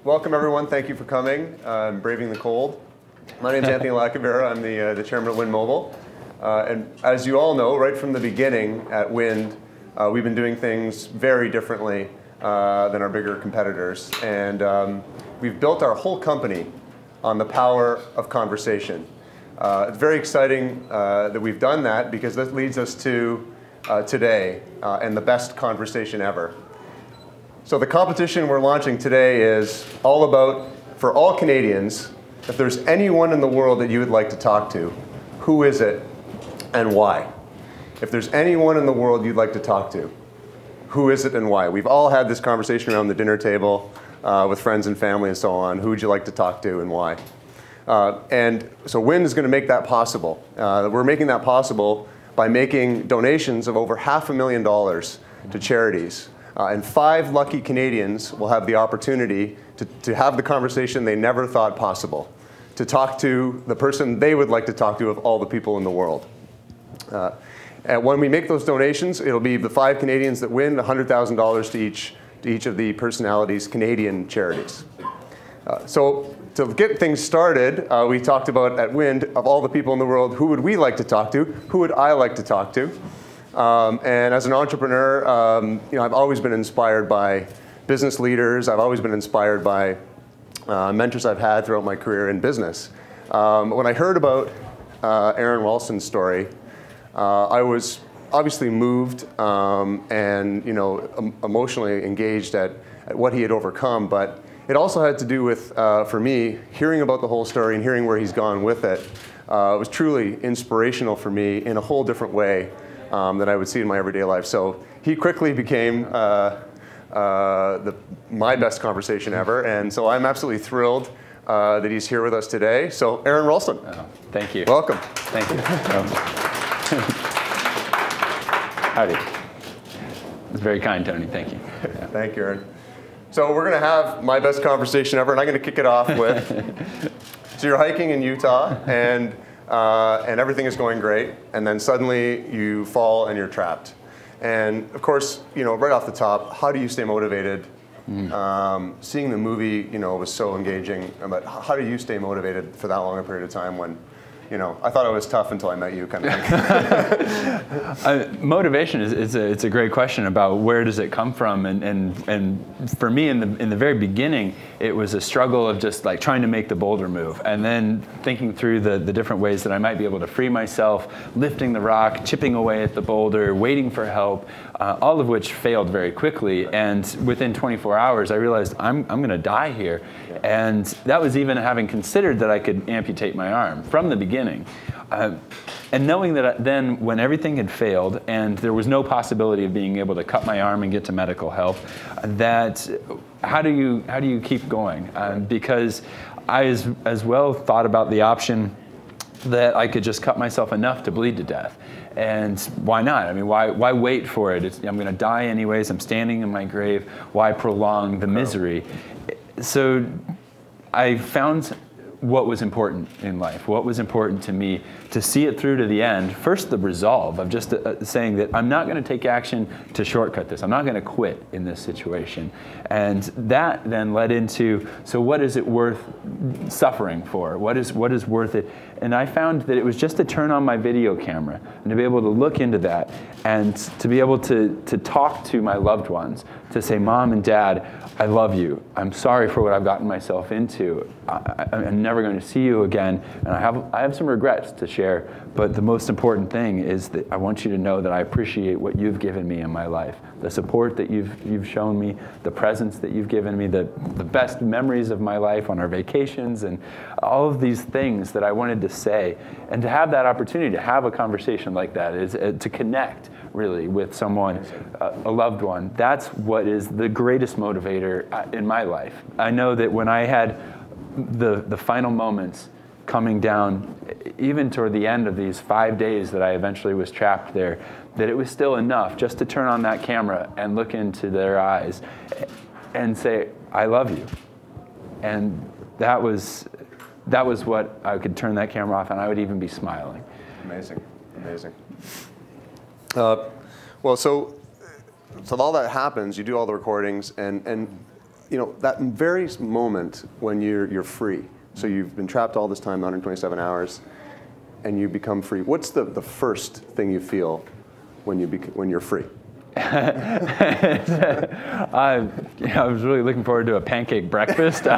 welcome everyone. Thank you for coming and braving the cold. My name is Anthony Lacavera. I'm the chairman of WIND Mobille. And as you all know, right from the beginning at WIND, we've been doing things very differently than our bigger competitors. And we've built our whole company on the power of conversation. It's very exciting that we've done that because that leads us to today and the best conversation ever. So the competition we're launching today is all about, for all Canadians, if there's anyone in the world that you would like to talk to, who is it and why? If there's anyone in the world you'd like to talk to, who is it and why? We've all had this conversation around the dinner table with friends and family and so on. Who would you like to talk to and why? And so WIND is going to make that possible. We're making that possible by making donations of over $500,000 to charities. And 5 lucky Canadians will have the opportunity to have the conversation they never thought possible, to talk to the person they would like to talk to of all the people in the world. And when we make those donations, it'll be the 5 Canadians that win $100,000 to each of the personalities' Canadian charities. So to get things started, we talked about at WIND, of all the people in the world, who would we like to talk to? Who would I like to talk to? And as an entrepreneur, I've always been inspired by business leaders. I've always been inspired by mentors I've had throughout my career in business. When I heard about Aron Ralston's story, I was obviously moved and emotionally engaged at what he had overcome. But it also had to do with, for me, hearing about the whole story and hearing where he's gone with it. It was truly inspirational for me in a whole different way that I would see in my everyday life. So he quickly became my best conversation ever. And so I'm absolutely thrilled that he's here with us today. So Aron Ralston. Oh, thank you. Welcome. Thank you. Howdy. It's very kind, Tony. Thank you. Yeah. Thank you, Aron. So we're going to have my best conversation ever, and I'm going to kick it off with, so you're hiking in Utah, and everything is going great, and then suddenly you fall and you're trapped. And of course, right off the top, how do you stay motivated? Seeing the movie, was so engaging. But how do you stay motivated for that long a period of time when, I thought it was tough until I met you, kind of thing. Motivation it's a great question about where does it come from, and for me in the very beginning it was a struggle of just like trying to make the boulder move, and then thinking through the different ways that I might be able to free myself, lifting the rock, chipping away at the boulder, waiting for help, all of which failed very quickly. And within 24 hours I realized I'm going to die here, and that was even having considered that I could amputate my arm from the beginning. And knowing that then when everything had failed and there was no possibility of being able to cut my arm and get to medical help, that how do you keep going? Because I as well thought about the option that I could just cut myself enough to bleed to death. And why not? I mean, why wait for it? I'm going to die anyways. I'm standing in my grave. Why prolong the misery? So I found what was important in life, what was important to me, to see it through to the end. First, the resolve of just saying that I'm not going to take action to shortcut this. I'm not going to quit in this situation. And that then led into, so what is it worth suffering for? What is worth it? And I found that it was just to turn on my video camera and to be able to look into that and to be able to talk to my loved ones, to say, Mom and Dad, I love you. I'm sorry for what I've gotten myself into. I'm never going to see you again, and I have some regrets to share, but the most important thing is that I want you to know that I appreciate what you've given me in my life, the support that you've shown me, the presence that you've given me, the best memories of my life on our vacations, and all of these things that I wanted to say. And to have that opportunity to have a conversation like that is to connect really with someone, a loved one. That's what is the greatest motivator in my life. I know that when I had the final moments coming down, even toward the end of these 5 days that I eventually was trapped there, that it was still enough just to turn on that camera and look into their eyes and say, I love you. And that was what I could turn that camera off and I would even be smiling. Amazing, amazing. Well, so all that happens, you do all the recordings, and that very moment when you're free. So you've been trapped all this time, 127 hours, and you become free. What's the first thing you feel when you're free? I was really looking forward to a pancake breakfast. No,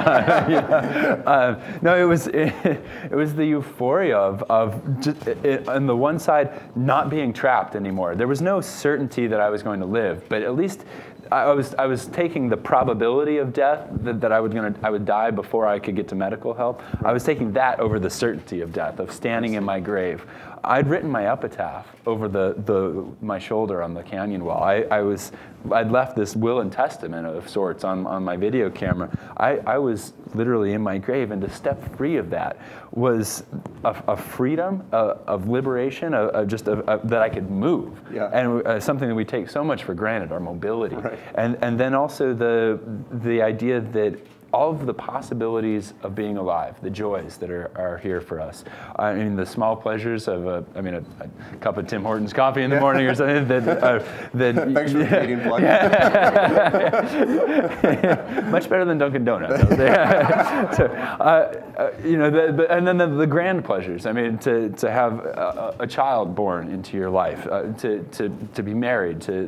it was the euphoria of just, on the one side, not being trapped anymore. There was no certainty that I was going to live, but at least I was taking the probability of death, that I would die before I could get to medical help. I was taking that over the certainty of death, of standing in my grave. I'd written my epitaph over my shoulder on the canyon wall. I'd left this will and testament of sorts on my video camera. I was literally in my grave, and to step free of that was a freedom, of liberation, that I could move, and something that we take so much for granted, our mobility, right. And then also the idea that all of the possibilities of being alive, the joys that are here for us. I mean, the small pleasures of a cup of Tim Hortons coffee in the morning or something. Thanks for eating plug. Much better than Dunkin' Donuts. So, and then the grand pleasures. I mean, to have a child born into your life, to be married, to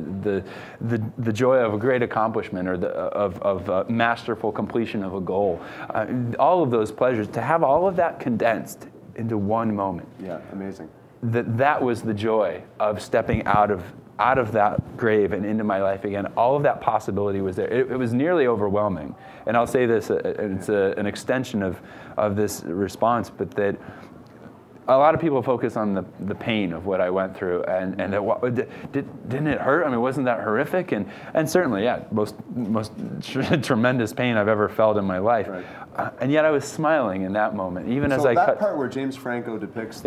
the joy of a great accomplishment, or of masterful completion of a goal, all of those pleasures, to have all of that condensed into one moment. Yeah, amazing. That was the joy of stepping out of that grave and into my life again. All of that possibility was there. It was nearly overwhelming. And I'll say this, it's an extension of this response, but that a lot of people focus on the pain of what I went through, and didn't it hurt? I mean, wasn't that horrific? And certainly, yeah, most tremendous pain I've ever felt in my life. Right. And yet I was smiling in that moment, even as I cut. So that part where James Franco depicts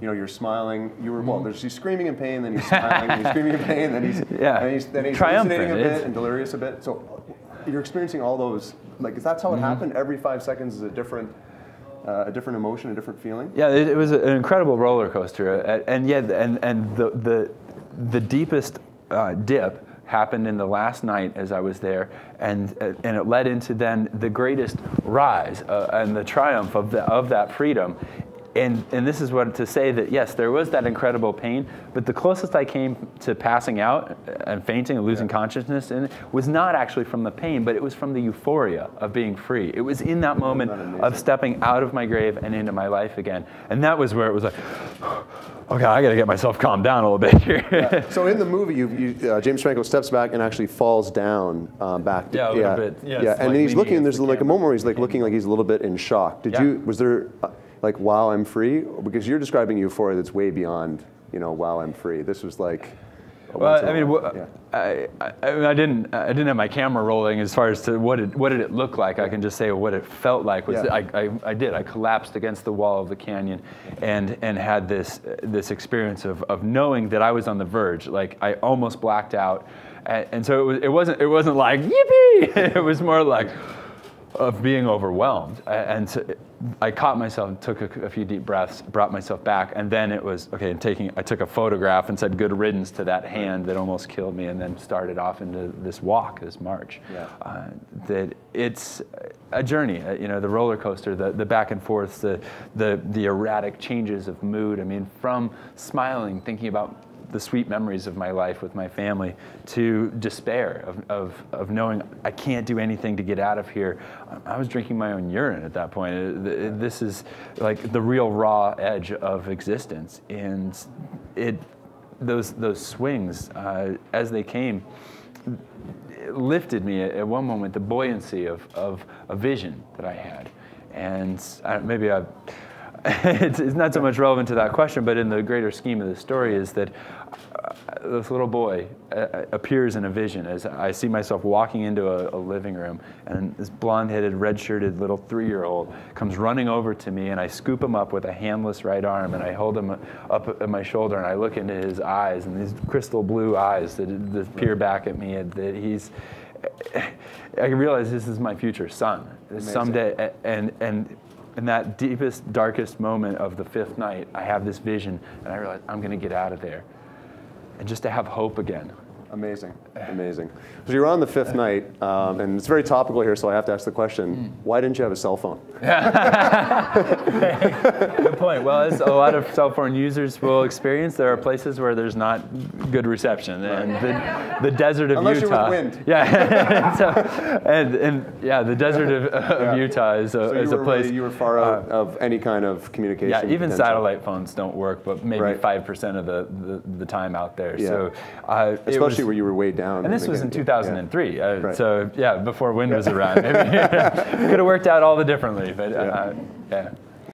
you're smiling. You were he's screaming in pain, then he's smiling, then he's screaming in pain, then he's hallucinating a bit and delirious a bit. So you're experiencing all those. Like, is that how it happened? Every 5 seconds is a different emotion, a different feeling. Yeah, it was an incredible roller coaster, and the deepest dip happened in the last night as I was there, and it led into then the greatest rise and the triumph of that freedom. And this is what to say that, yes, there was that incredible pain, but the closest I came to passing out and fainting and losing consciousness was not actually from the pain, but it was from the euphoria of being free. It was in that moment of stepping out of my grave and into my life again. And that was where it was like, okay, I got to get myself calmed down a little bit here. Yeah. So in the movie, James Franco steps back and actually falls down back. Yeah, a little bit. Yeah, and then he's looking, there's like a moment where he's like looking like he's a little bit in shock. Was there... like, wow, I'm free? Because you're describing euphoria that's way beyond, wow, I'm free. This was like... Well, I mean, I didn't have my camera rolling as far as to what did it look like. I can just say what it felt like. I collapsed against the wall of the canyon and had this experience of knowing that I was on the verge. Like, I almost blacked out. And so it wasn't like, yippee! It was more like... of being overwhelmed, and so I caught myself, took a few deep breaths, brought myself back, and then it was okay. I took a photograph and said good riddance to that hand that almost killed me, and then started off into this march. Yeah. That it's a journey, the roller coaster, the back and forth, the erratic changes of mood. I mean, from smiling, thinking about the sweet memories of my life with my family, to despair of knowing I can't do anything to get out of here. I was drinking my own urine at that point. This is like the real raw edge of existence, and those swings as they came lifted me at one moment, the buoyancy of a vision that I had, and it's not so much relevant to that question, but in the greater scheme of the story is that this little boy appears in a vision as I see myself walking into a living room, and this blonde-headed, red-shirted little 3-year-old comes running over to me, and I scoop him up with a handless right arm, and I hold him up at my shoulder, and I look into his eyes, and these crystal blue eyes that peer back at me, and that I realize this is my future son. Amazing. Someday, and in that deepest, darkest moment of the 5th night, I have this vision, and I realize I'm going to get out of there. And just to have hope again, Amazing, amazing. So you're on the fifth night, and it's very topical here, so I have to ask the question, why didn't you have a cell phone? Good point. Well, as a lot of cell phone users will experience, there are places where there's not good reception. And the desert of Unless Utah. Unless you're with wind. Yeah. and yeah, the desert of Utah is a place. You were far out of any kind of communication. Yeah, even potential. satellite phones don't work, but maybe 5% of the time out there. Yeah. So especially where you were way down. And this was in 2003. Right. So yeah, before wind was around. Maybe could have worked out all the differently, but yeah.